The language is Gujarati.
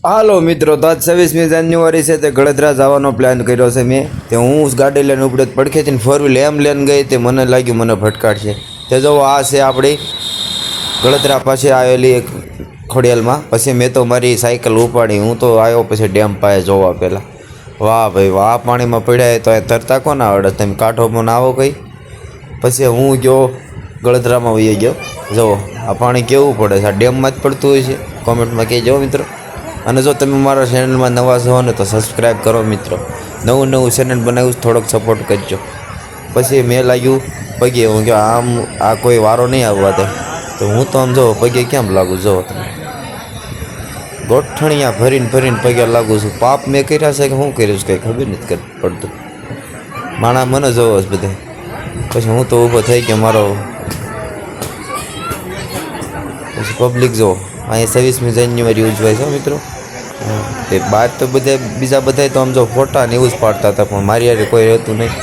હાલો મિત્રો, તો આજ 26મી જાન્યુઆરી છે તે ગળદરા જવાનો પ્લાન કર્યો છે મેં. તે હું ગાડી લઈને ઉપડે પડખેથી ફોર વ્હીલ એમ લઈને ગઈ તે મને લાગ્યું મને ભટકાડશે. તે જો આ છે આપણી ગળદરા પાસે આવેલી એક ખોડિયાલમાં. પછી મેં તો મારી સાયકલ ઉપાડી હું તો આવ્યો પછી ડેમ પાસે જોવા પહેલાં. વાહ ભાઈ વાહ, પાણીમાં પડ્યા તો એ તરતા કોના આવડે, તમે કાંઠોમાં ના આવો કંઈ. પછી હું ગયો ગળદરામાં વહી ગયો. જુઓ આ પાણી કેવું પડે છે, આ ડેમમાં જ પડતું હોય છે. કોમેન્ટમાં કહેજો મિત્રો. અને જો તમે મારા ચેનલમાં નવા છો ને તો સબસ્ક્રાઈબ કરો મિત્રો. નવું ચેનલ બનાવ્યું, થોડોક સપોર્ટ કરજો. પછી મેં લાગ્યું પગે, હું કહો આમ આ કોઈ વારો નહીં આવવા દે. તો હું તો આમ જો પગે કેમ લાગુ, જો તમે ગોઠણિયા ભરીને પગે લાગુ છું. પાપ મેં કર્યા છે કે શું કર્યું છે કંઈ ખબર નથી પડતું. માણા મને જોવો છે બધા. પછી હું તો ઊભો થઈ ગયો મારો. પછી પબ્લિક જો અહીંયા 26મી જાન્યુઆરી ઉજવાય છે મિત્રો. તે બહાર તો બધા બીજા બધા તો આમ જો ફોટા ને એવું જ પાડતા હતા, પણ મારી યારે કોઈ રહેતું નહીં.